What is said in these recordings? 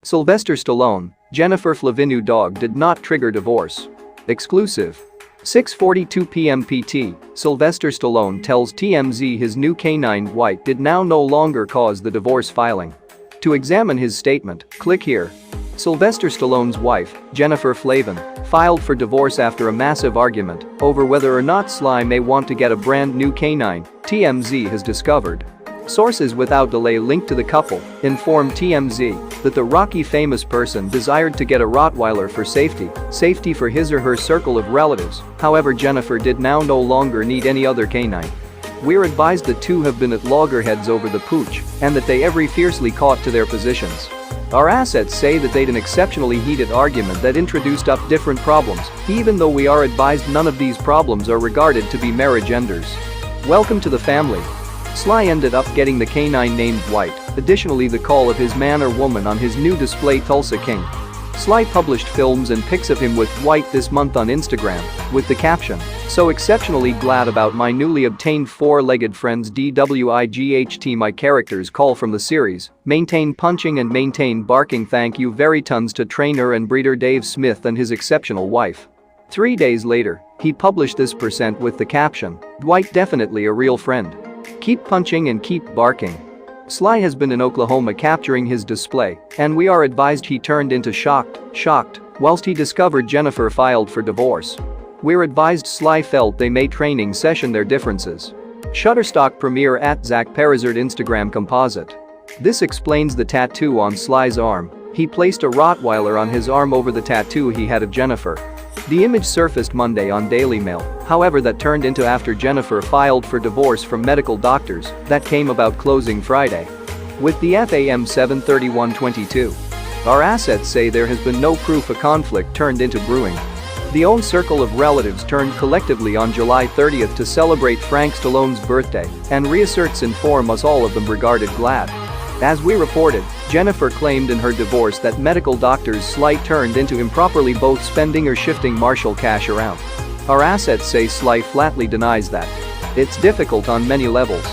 Sylvester Stallone, Jennifer Flavin's dog did not trigger divorce. Exclusive. 6:42 p.m. PT, Sylvester Stallone tells TMZ his new canine White did now no longer cause the divorce filing. To examine his statement, click here. Sylvester Stallone's wife, Jennifer Flavin, filed for divorce after a massive argument over whether or not Sly may want to get a brand new canine, TMZ has discovered. Sources without delay linked to the couple informed TMZ that the Rocky famous person desired to get a Rottweiler for safety for his or her circle of relatives. However, Jennifer did now no longer need any other canine. We're advised the two have been at loggerheads over the pooch and that they every fiercely caught to their positions. Our assets say that they'd an exceptionally heated argument that introduced up different problems, even though we are advised none of these problems are regarded to be marriage enders. Welcome to the family. Sly ended up getting the canine named White, additionally the call of his man or woman on his new display Tulsa King. Sly published films and pics of him with White this month on Instagram, with the caption, "So exceptionally glad about my newly obtained four-legged friends DWIGHT. My characters call from the series, maintain punching and maintain barking. Thank you very tons to trainer and breeder Dave Smith and his exceptional wife." 3 days later, he published this % with the caption, "Dwight definitely a real friend. Keep punching and keep barking." Sly has been in Oklahoma capturing his display, and we are advised he turned into shocked, whilst he discovered Jennifer filed for divorce. We're advised Sly felt they may training session their differences. Shutterstock premiere at Zach Perizard Instagram composite. This explains the tattoo on Sly's arm. He placed a Rottweiler on his arm over the tattoo he had of Jennifer. The image surfaced Monday on Daily Mail, however that turned into after Jennifer filed for divorce from medical doctors that came about closing Friday. With the FAM 73122. Our assets say there has been no proof a conflict turned into brewing. The own circle of relatives turned collectively on July 30th to celebrate Frank Stallone's birthday, and reasserts inform us all of them regarded glad. As we reported, Jennifer claimed in her divorce that medical doctors Sly turned into improperly both spending or shifting Marshall cash around. Our assets say Sly flatly denies that. It's difficult on many levels.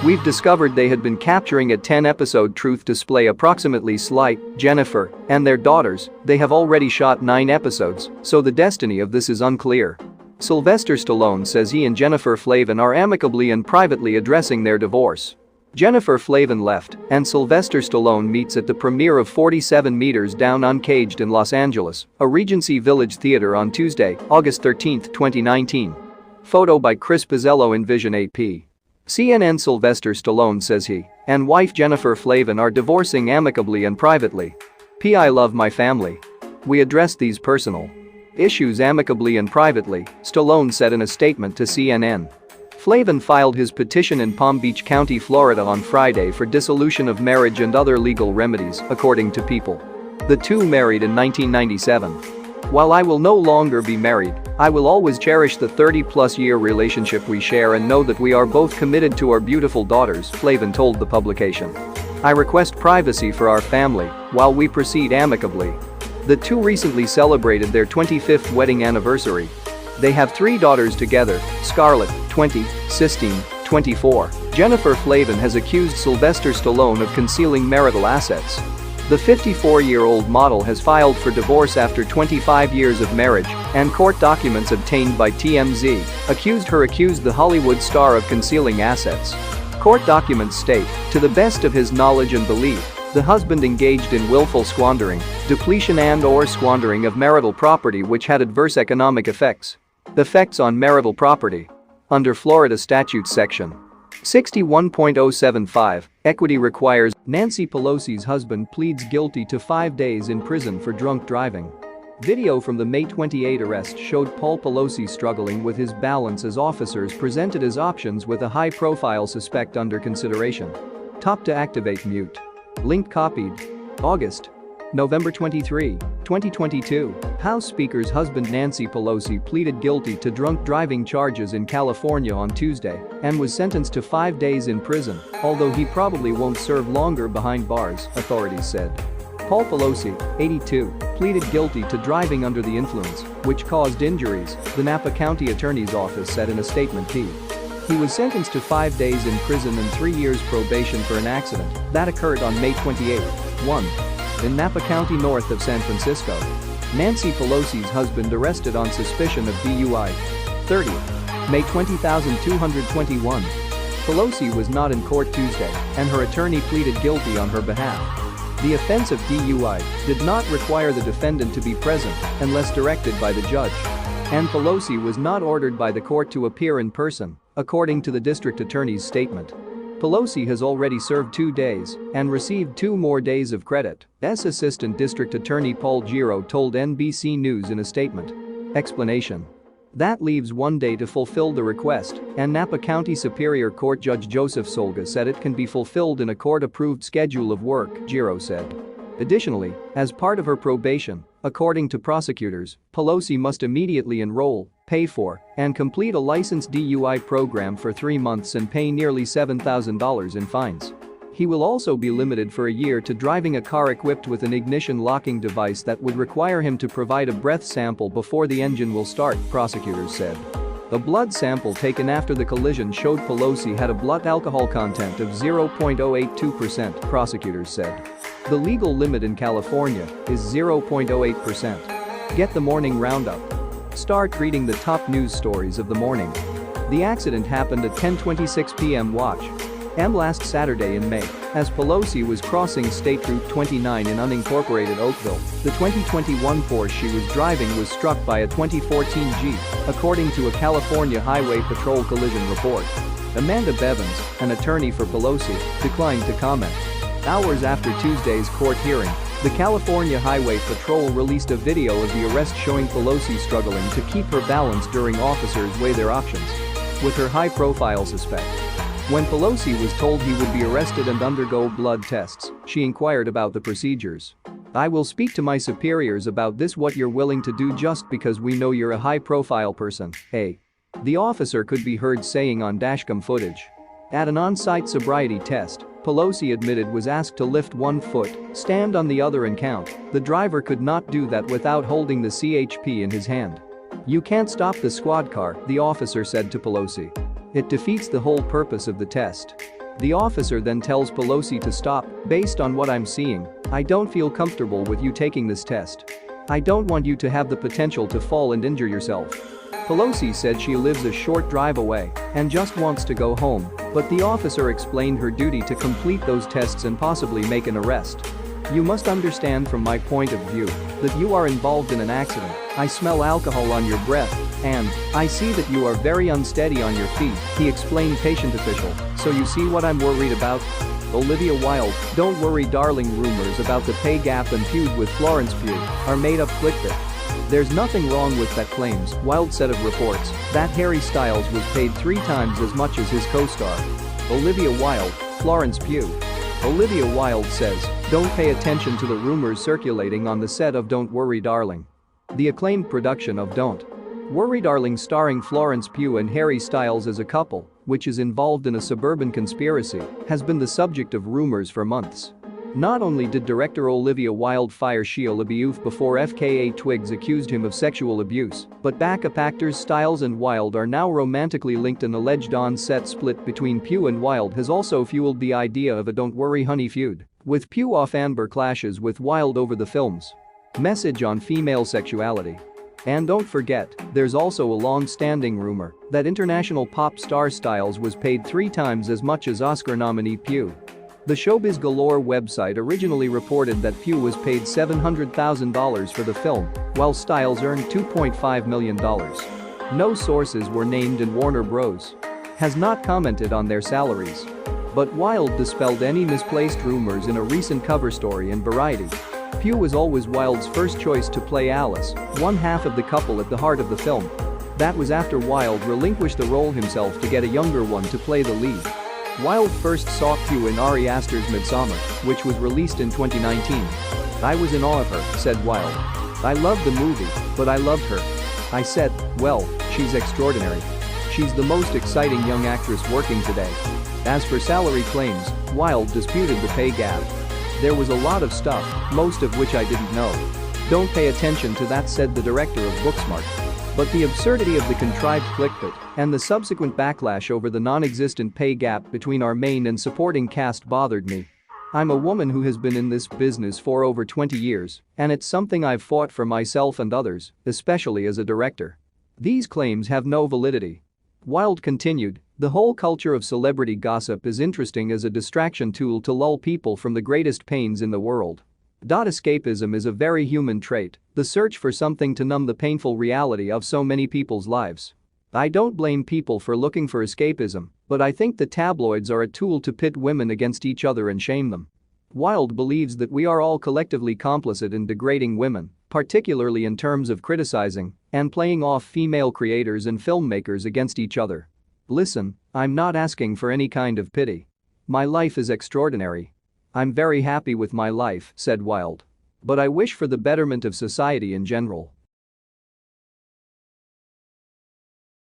We've discovered they had been capturing a 10-episode truth display approximately Sly, Jennifer, and their daughters. They have already shot 9 episodes, so the destiny of this is unclear. Sylvester Stallone says he and Jennifer Flavin are amicably and privately addressing their divorce. Jennifer Flavin left, and Sylvester Stallone meets at the premiere of 47 Meters Down Uncaged in Los Angeles, a Regency Village theater on Tuesday, August 13, 2019. Photo by Chris Pizzello in Vision AP. CNN. Sylvester Stallone says he and wife Jennifer Flavin are divorcing amicably and privately. I love my family. We address these personal issues amicably and privately, Stallone said in a statement to CNN. Flavin filed his petition in Palm Beach County, Florida on Friday for dissolution of marriage and other legal remedies, according to People. The two married in 1997. "While I will no longer be married, I will always cherish the 30-plus year relationship we share and know that we are both committed to our beautiful daughters," Flavin told the publication. "I request privacy for our family while we proceed amicably." The two recently celebrated their 25th wedding anniversary. They have 3 daughters together, Scarlett, 20, Sistine, 24. Jennifer Flavin has accused Sylvester Stallone of concealing marital assets. The 54-year-old model has filed for divorce after 25 years of marriage, and court documents obtained by TMZ accused the Hollywood star of concealing assets. Court documents state, to the best of his knowledge and belief, the husband engaged in willful squandering, depletion and/or squandering of marital property which had adverse economic effects on marital property. Under Florida statute section 61.075, equity requires. Nancy Pelosi's husband pleads guilty to 5 days in prison for drunk driving. Video from the May 28 arrest showed Paul Pelosi struggling with his balance as officers presented his options with a high-profile suspect under consideration. Tap to activate mute. Link copied. August. November 23, 2022, House Speaker's husband Nancy Pelosi pleaded guilty to drunk driving charges in California on Tuesday and was sentenced to 5 days in prison, although he probably won't serve longer behind bars, authorities said. Paul Pelosi, 82, pleaded guilty to driving under the influence, which caused injuries, the Napa County Attorney's Office said in a statement. He was sentenced to 5 days in prison and 3 years probation for an accident that occurred on May 28. 1. In Napa County north of San Francisco. Nancy Pelosi's husband arrested on suspicion of DUI. 30. May 20,221. Pelosi was not in court Tuesday, and her attorney pleaded guilty on her behalf. The offense of DUI did not require the defendant to be present unless directed by the judge. And Pelosi was not ordered by the court to appear in person, according to the district attorney's statement. Pelosi has already served 2 days and received 2 more days of credit, as Assistant District Attorney Paul Giro told NBC News in a statement. Explanation. That leaves 1 day to fulfill the request, and Napa County Superior Court Judge Joseph Solga said it can be fulfilled in a court-approved schedule of work, Giro said. Additionally, as part of her probation, according to prosecutors, Pelosi must immediately enroll, pay for, and complete a licensed DUI program for 3 months and pay nearly $7,000 in fines. He will also be limited for a year to driving a car equipped with an ignition locking device that would require him to provide a breath sample before the engine will start, prosecutors said. A blood sample taken after the collision showed Pelosi had a blood alcohol content of 0.082%, prosecutors said. The legal limit in California is 0.08%. Get the morning roundup. Start reading the top news stories of the morning. The accident happened at 10:26 p.m. Watch. Last Saturday in May, as Pelosi was crossing State Route 29 in unincorporated Oakville, the 2021 Porsche she was driving was struck by a 2014 Jeep, according to a California Highway Patrol collision report. Amanda Bevins, an attorney for Pelosi, declined to comment. Hours after Tuesday's court hearing, the California Highway Patrol released a video of the arrest showing Pelosi struggling to keep her balance during officers weigh their options with her high-profile suspect. When Pelosi was told he would be arrested and undergo blood tests, she inquired about the procedures. "I will speak to my superiors about this, what you're willing to do just because we know you're a high-profile person, hey?" The officer could be heard saying on dashcam footage. At an on-site sobriety test, Pelosi admitted was asked to lift 1 foot, stand on the other and count. The driver could not do that without holding the CHP in his hand. "You can't stop the squad car," the officer said to Pelosi. "It defeats the whole purpose of the test." The officer then tells Pelosi to stop. "Based on what I'm seeing, I don't feel comfortable with you taking this test. I don't want you to have the potential to fall and injure yourself." Pelosi said she lives a short drive away and just wants to go home, but the officer explained her duty to complete those tests and possibly make an arrest. "You must understand from my point of view that you are involved in an accident. I smell alcohol on your breath, and I see that you are very unsteady on your feet," he explained patient official. "So you see what I'm worried about?" Olivia Wilde, "Don't worry darling, rumors about the pay gap and feud with Florence Pugh are made up clickbait. There's nothing wrong with that," claims Wilde said of reports that Harry Styles was paid 3 times as much as his co-star. Olivia Wilde, Florence Pugh. Olivia Wilde says, "Don't pay attention to the rumors circulating on the set of Don't Worry Darling." The acclaimed production of Don't Worry Darling, starring Florence Pugh and Harry Styles as a couple, which is involved in a suburban conspiracy, has been the subject of rumors for months. Not only did director Olivia Wilde fire Shia LaBeouf before FKA Twigs accused him of sexual abuse, but backup actors Styles and Wilde are now romantically linked. An alleged on-set split between Pugh and Wilde has also fueled the idea of a Don't Worry Honey feud, with Pugh off Amber clashes with Wilde over the film's message on female sexuality. And don't forget, there's also a long-standing rumor that international pop star Styles was paid 3 times as much as Oscar nominee Pugh. The Showbiz Galore website originally reported that Pugh was paid $700,000 for the film, while Styles earned $2.5 million. No sources were named, and Warner Bros. Has not commented on their salaries. But Wilde dispelled any misplaced rumors in a recent cover story in Variety. Pugh was always Wilde's first choice to play Alice, one half of the couple at the heart of the film. That was after Wilde relinquished the role himself to get a younger one to play the lead. Wilde first saw Pugh in Ari Aster's Midsummer, which was released in 2019. "I was in awe of her," said Wilde. "I loved the movie, but I loved her. I said, well, she's extraordinary. She's the most exciting young actress working today." As for salary claims, Wilde disputed the pay gap. "There was a lot of stuff, most of which I didn't know. Don't pay attention to that," said the director of Booksmart. "But the absurdity of the contrived clickbait and the subsequent backlash over the non-existent pay gap between our main and supporting cast bothered me. I'm a woman who has been in this business for over 20 years, and it's something I've fought for myself and others, especially as a director. These claims have no validity. Wilde continued, the whole culture of celebrity gossip is interesting as a distraction tool to lull people from the greatest pains in the world. Escapism is a very human trait, the search for something to numb the painful reality of so many people's lives. I don't blame people for looking for escapism, but I think the tabloids are a tool to pit women against each other and shame them. Wilde believes that we are all collectively complicit in degrading women, particularly in terms of criticizing and playing off female creators and filmmakers against each other. Listen, I'm not asking for any kind of pity. My life is extraordinary. I'm very happy with my life, said Wilde. But I wish for the betterment of society in general.